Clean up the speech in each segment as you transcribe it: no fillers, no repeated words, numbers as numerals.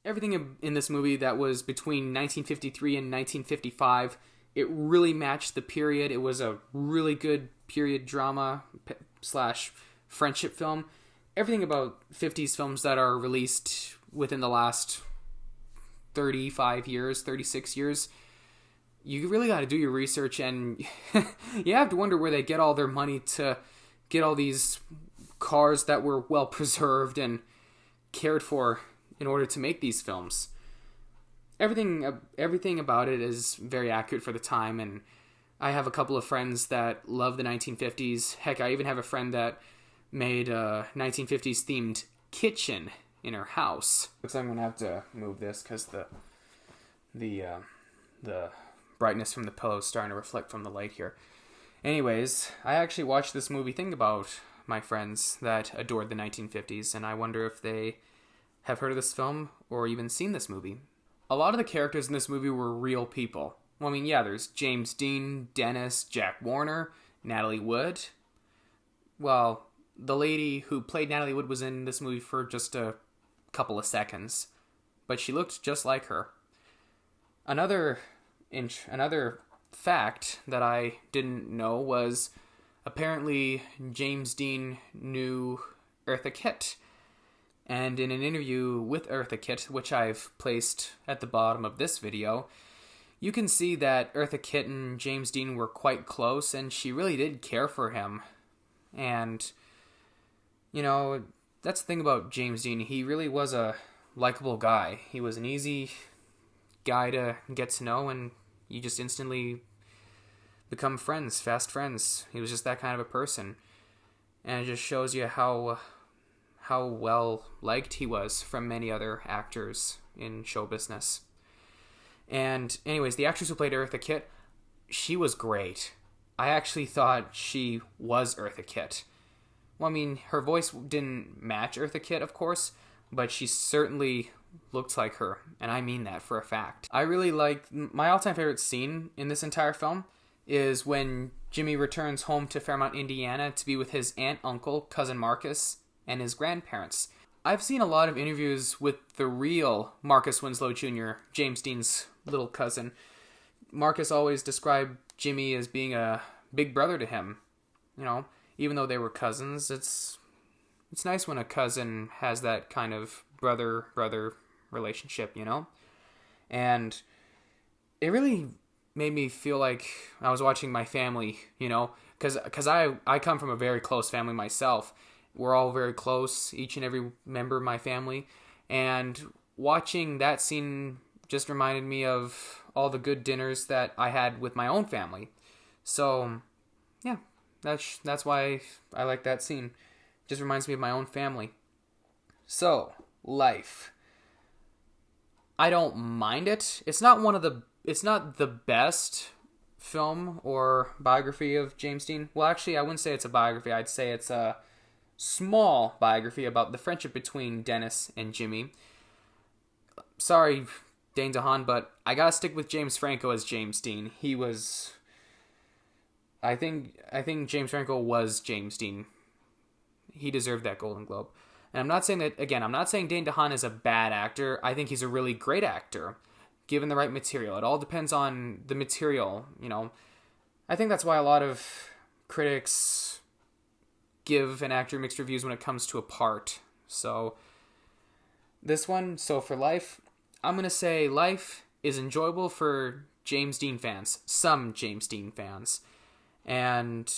Everything in this movie that was between 1953 and 1955, it really matched the period. It was a really good period drama slash friendship film. Everything about 50s films that are released within the last 35 years, 36 years, you really got to do your research, and you have to wonder where they get all their money to get all these cars that were well preserved and cared for in order to make these films. Everything about it is very accurate for the time, and I have a couple of friends that love the 1950s. Heck, I even have a friend that made a 1950s themed kitchen in her house. So I'm gonna have to move this because the brightness from the pillow is starting to reflect from the light here. Anyways, I actually watched this movie thinking about my friends that adored the 1950s, and I wonder if they have heard of this film or even seen this movie. A lot of the characters in this movie were real people. Well, I mean, yeah, there's James Dean, Dennis, Jack Warner, Natalie Wood. Well, the lady who played Natalie Wood was in this movie for just a couple of seconds, but she looked just like her. Another fact that I didn't know was apparently James Dean knew Eartha Kitt. And in an interview with Eartha Kitt, which I've placed at the bottom of this video, you can see that Eartha Kitt and James Dean were quite close, and she really did care for him. And, you know, that's the thing about James Dean. He really was a likable guy. He was an easy guy to get to know, and you just instantly become friends, fast friends. He was just that kind of a person. And it just shows you how well liked he was from many other actors in show business. And anyways, the actress who played Eartha Kitt, she was great. I actually thought she was Eartha Kitt. Well, I mean, her voice didn't match Eartha Kitt, of course, but she certainly looked like her, and I mean that for a fact. I really like, my all-time favorite scene in this entire film is when Jimmy returns home to Fairmont, Indiana to be with his aunt, uncle, cousin Marcus, and his grandparents. I've seen a lot of interviews with the real Marcus Winslow Jr., James Dean's little cousin. Marcus always described Jimmy as being a big brother to him. You know, even though they were cousins, it's nice when a cousin has that kind of brother relationship, you know? And it really made me feel like I was watching my family, you know? Because I come from a very close family myself. We're all very close, each and every member of my family. And watching that scene just reminded me of all the good dinners that I had with my own family. So, yeah, that's why I like that scene. Just reminds me of my own family. So, Life. I don't mind it. It's not the best film or biography of James Dean. Well, actually, I wouldn't say it's a biography. I'd say it's a small biography about the friendship between Dennis and Jimmy. Sorry, Dane DeHaan, but I gotta stick with James Franco as James Dean. He was... I think James Franco was James Dean. He deserved that Golden Globe. And I'm not saying that, again, I'm not saying Dane DeHaan is a bad actor. I think he's a really great actor, given the right material. It all depends on the material, you know. I think that's why a lot of critics give an actor mixed reviews when it comes to a part. So, this one, so for Life, I'm going to say Life is enjoyable for James Dean fans. Some James Dean fans. And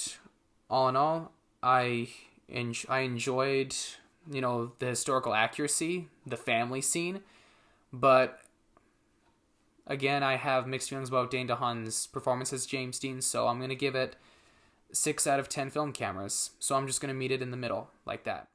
all in all, I enjoyed, you know, the historical accuracy, the family scene, but again, I have mixed feelings about Dane DeHaan's performance as James Dean, so I'm going to give it 6 out of 10 film cameras. So I'm just going to meet it in the middle, like that.